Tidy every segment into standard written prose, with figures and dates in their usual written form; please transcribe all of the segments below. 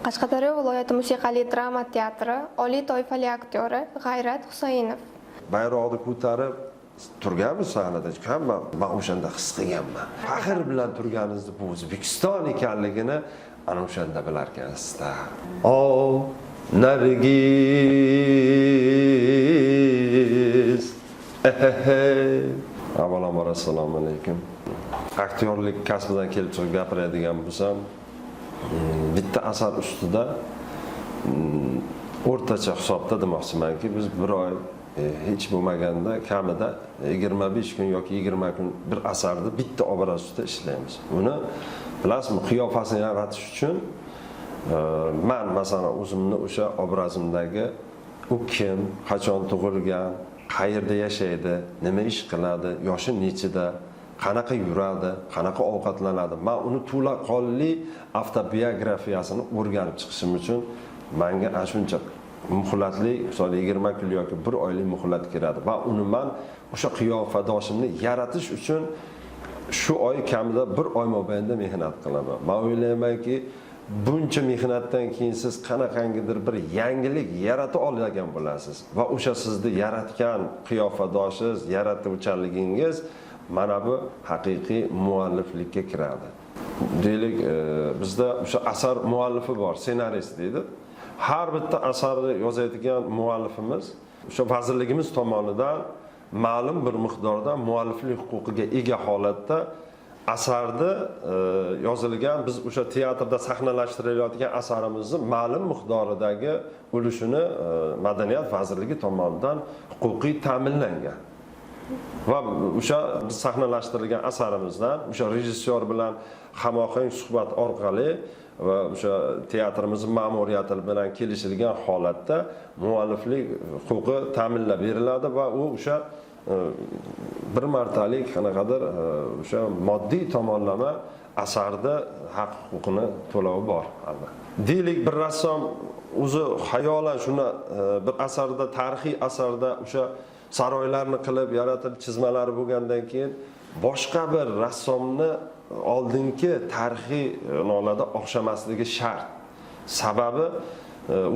Qashqadaryo viloyati musiqali drama teatri oliy toifali aktyori G'ayrat Husaynov. Bayroqni ko'tarib turganmiz sahnada. Men o'shanda his qilganman. Faxr bilan turganingizni bu O'zbekiston ekanligini ana o'shanda bilar ekansizda. Nargiz. Avvalambor assalomu alaykum. Aktyorlik kasbidan kelib chiqib gapiradigan bo'lsam, bitta asar ustida o'rtacha hisobda demoqchimanki, biz bir oy hech bo'lmaganda kamida 25 kun yoki 20 kun bir asarni bitta obraz ustida ishlaymiz. Buni bilasizmi, qiyofasini yaratish uchun men masalan o'zimni o'sha obrazimdagi u kim, qachon tug'ilgan, qayerda yashaydi, nima ish qiladi, yoshi nechida, qanaqa yuradi, qanaqa ovqatlanadi. Men uni to'laqonli avtobiografiyasini o'rganib chiqishim uchun menga ana shuncha muhlatli, misol 20 kun yoki 1 oylik muhlat kerak. Va uni men o'sha qiyofadoshimni yaratish uchun shu oy kamida 1 oy mobaynida mehnat qilaman. Men o'ylaymanki, buncha mehnatdan keyin siz qanaqangidir bir yangilik yarata olgan bo'lasiz va o'sha sizni yaratgan qiyofadoshingiz, yaratuvchanligingiz mana bu haqiqiy mualliflikka kiradi. Deylik, bizda o'sha asar muallifi bor, ssenarist deydi. Har bitta asarni yozadigan muallifimiz o'sha vazirligimiz tomonidan ma'lum bir miqdorda mualliflik huquqiga ega holatda asarda yozilgan, biz o'sha teatrda sahnalashtirayotgan asarimizni ma'lum miqdoridagi ulushini Madaniyat vazirligi tomonidan huquqiy ta'minlangan. Va o'sha biz sahnalashtirilgan asarimizdan o'sha rejissyor bilan hamohang suhbat orqali va o'sha teatrimiz ma'muriyati bilan kelishilgan holatda mualliflik huquqi ta'minlab beriladi va u o'sha bir martalik qanaqadir o'sha moddiy tomonlama asarda haq huquqini to'lovi bor albatta. Deylik, bir rassom o'zi xayolan shuni bir asarda, tarixiy asarda o'sha saroylarni qilib yaratib chizmalari bo'lgandan keyin boshqa bir rassomni oldingi tarixiy nolada o'xshamasligi shart. Sababi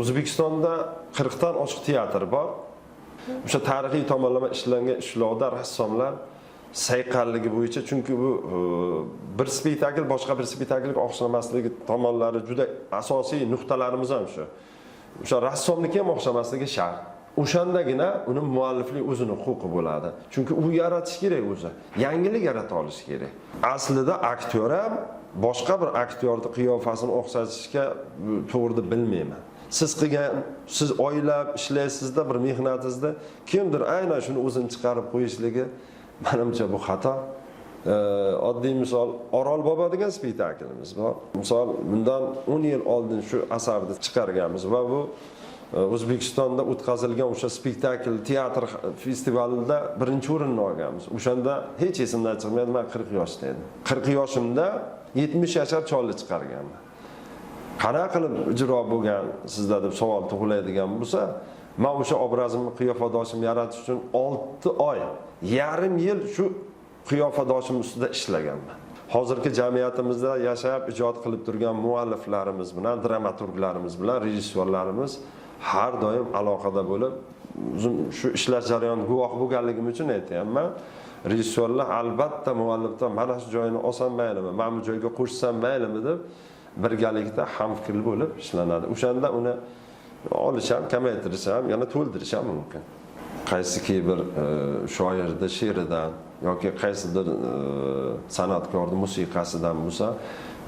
O'zbekistonda 40 dan oshiq teatr bor. O'sha tarixiy tomonlama ishlangan ishlovda rassomlar sayqalligi bo'yicha, chunki bu bir spektakl boshqa bir spektaklga o'xshamasligi tomonlari juda asosiy nuqtalarimiz ham shu. O'sha rassomniki ham o'xshamasligi shart. O'shandagina uni mualliflik o'zini huquqi bo'ladi. Chunki u yaratish kerak o'zi. Yangilik yarata olish kerak. Aslida aktyor ham boshqa bir aktyorning qiyofasini o'xshatishga to'g'ri bilmayman. Siz qilgan, siz oylab ishlaysizda bir mehnatingizda kimdir aynan shuni o'zini chiqarib qo'yishligi menimcha bu xato. Oddiy misol Orol bobo degan spektaklimiz bor. Misol bundan 10 yil oldin shu asarni chiqarganmiz va bu O'zbekistonda o'tkazilgan o'sha spektakl teatr festivalida birinchi o'rinni olganmiz. O'shanda hech esimdan chiqmaydi, men 40 yoshda edim. 40 yoshimda 70 yashar cholni chiqarganman. Qanaqa qilib ijro bo'lgan sizda deb savol tug'iladigan bo'lsa, men o'sha obrazimni, qiyofadoshimni yaratish uchun 6 oy, yarim yil shu qiyofadoshim ustida ishlaganman. Hozirgi jamiyatimizda yashab ijod qilib turgan mualliflarimiz bilan, dramaturglarimiz bilan, rejissyorlarimiz har doim aloqada bo'lib, shu ishlash jarayoniga guvoh bo'lganligim uchun aytayapman. Rejissyorlar albatta muallifdan mana shu joyini olsam maylimi, mana bu joyga qo'shsam maylimi deb birgalikda hamfikr bo'lib ishlanadi. O'shanda uni olish ham, kamaytirish ham, yana to'ldirish ham mumkin. Qaysiki bir shoirning she'ridan yoki qaysidir san'atkorning musiqasidan bo'lsa,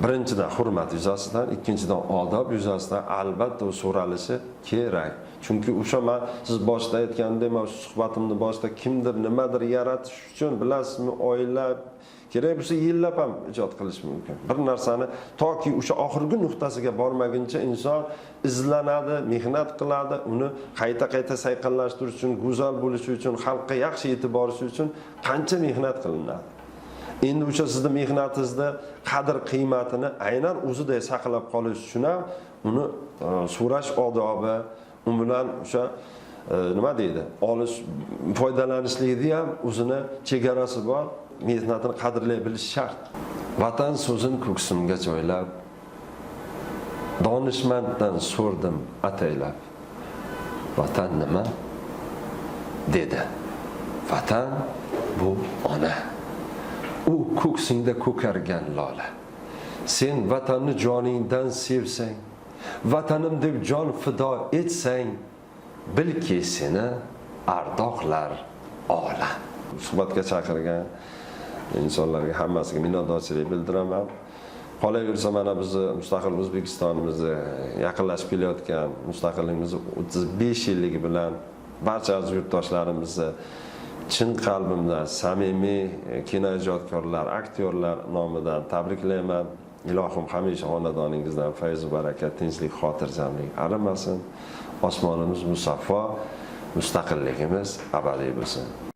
birinchidan hurmat yuzasidan, ikkinchidan odob yuzasidan albatta u so'ralishi kerak. Chunki o'sha men siz boshda aytgandek, men suhbatimni boshida kimdir nimadir yaratish uchun bilasizmi, oylab kerak bo'lsa yillab ham ijod qilish mumkin. Bir narsani toki o'sha oxirgi nuqtasiga bormaguncha inson izlanadi, mehnat qiladi, uni qayta sayqallashtirish uchun, go'zal bo'lishi uchun, xalqqa yaxshi yetib borishi uchun qancha mehnat qilinadi. Endi o'sha sizning mehnatingizda qadr qiymatini aynan o'zida saqlab qolish uchun ham uni so'rash odobi, u bilan o'sha nima deydi, olish, foydalanishlikda ham o'zini chegarasi bor. Mehnatini qadrlay bilish shart. Vatan so'zin ko'ksimga joylab, donishmanddan so'rdim ataylab, vatan nima? Dedi. Vatan bu ona. U ko'ksingda ko'kargan lola. Sen vatanni joningdan sevsang, vatanim deb jon fido etsang, bilki seni ardoqlar ola. Suhbatga chaqirgan insonlarga hammasiga minnatdorchilik bildiraman. Qolaversa mana bizni mustaqil O'zbekistonimizni yaqinlashib kelayotgan mustaqilligimizni 35 yilligi bilan barcha aziz yurtdoshlarimizni chin qalbimdan samimiy kinoijodkorlar, aktyorlar nomidan tabriklayman. Ilohim hamisha xonadoningizdan fayz va baraka, tinchlik, xotirjamlik arimasin. Osmonimiz musaffo, mustaqilligimiz abadiy bo'lsin.